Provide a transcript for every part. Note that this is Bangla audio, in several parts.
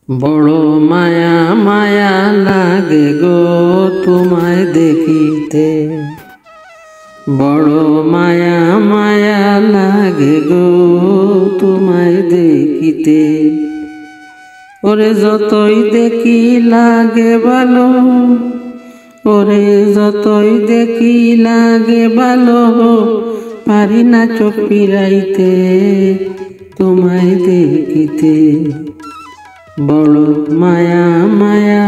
বড় মায়া মায়া লাগে গো তোমায় দেখিতে, বড় মায়া মায়া লাগে গো তোমায় দেখিতে। ওরে যতই দেখি লাগে ভালো, ওরে যতই দেখি লাগে ভালো, পারি না চোখ ফিরাইতে তোমায় দেখিতে। বড় মায়া মায়া,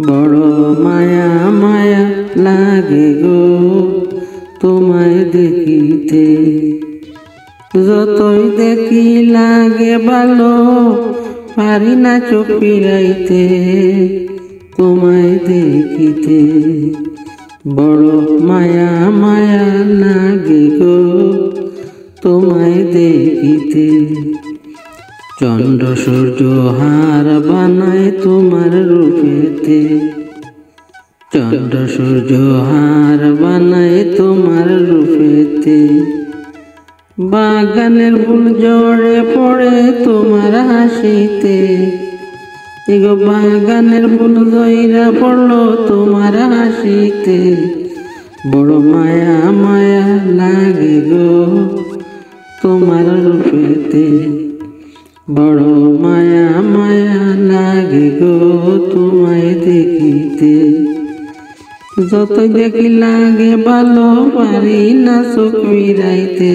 বড় মায়া মায়া লাগে গো তোমায় দেখিতে। যতই দেখি লাগে ভালো, পারি না চোখ ফিরাইতে তোমায় দেখিতে। বড় মায়া মায়া লাগে গো তোমায় দেখিতে। চন্দ্র সূর্য হার বানায় তোমার রূপেতে, চন্দ্র সূর্য হার বানায় তোমার রূপেতে। বাগানের ফুল জড়ে পড়ে তোমার হাসিতে, এগো বাগানের ফুল জইরা পড়লো তোমার হাসিতে। বড় মায়া মায়া লাগে গো তোমার রূপেতে, বড় মায়া মায়া লাগে গো তোমায় দেখিতে। যতই দেখি লাগে ভালো, পারি না চোখ ফিরাইতে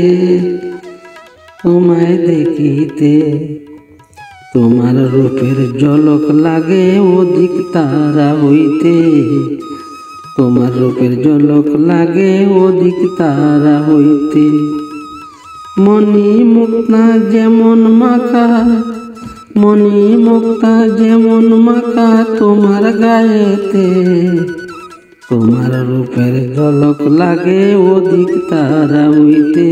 তোমায় দেখিতে। তোমার রূপের ঝলক লাগে অধিক তারা হইতে, তোমার রূপের ঝলক লাগে অধিক তারা হইতে। মণি মুক্তা যেমন মাখা, মণি মুক্তা যেমন মাখা তোমার গায়েতে, তোমার রূপের ঝলক লাগে অধিক তারা হইতে।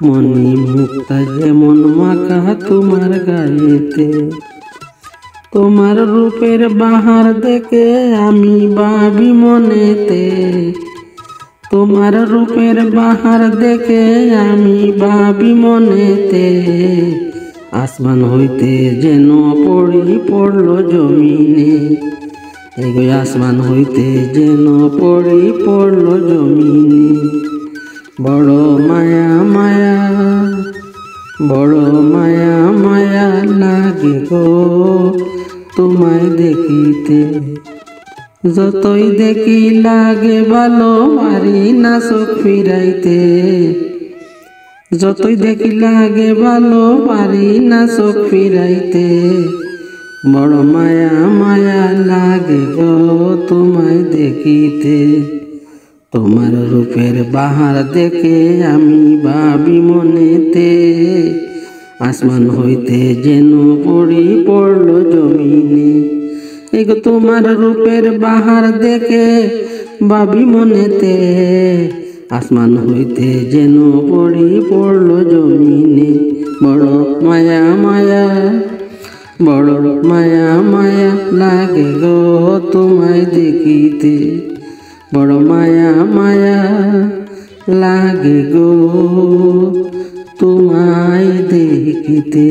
মণি মুক্তা যেমন মাখা তোমার গায়েতে। তোমার রূপের বাহার দেখে আমি ভাবি মনেতে, তোমার রূপের বাহার দেখে আমি ভাবি মনেতে। আসমান হইতে যেন পড়লো জমিনে, এগো আসমান হইতে যেন পড়লো জমিনে। বড় মায়া মায়া, বড় মায়া মায়া লাগে গো তোমায় দেখিতে। যতই দেখি লাগে ভালো, পারি না চোখ ফিরাইতে। যতই দেখি লাগে ভালো, পারি না চোখ ফিরাইতে। বড় মায়া মায়া লাগে গো তোমায় দেখিতে। তোমার রূপের বাহার দেখে আমি ভাবি মনেতে, আসমান হইতে যেন পড়লো জমিনে। এগো তোমার রূপের বাহার দেখে ভাবি মনেতে, আসমান হইতে যেন পড়লো জমিনে। বড় মায়া মায়া, বড় মায়া মায়া লাগে গো তোমায় দেখিতে। বড় মায়া মায়া লাগে গো তোমায় দেখিতে।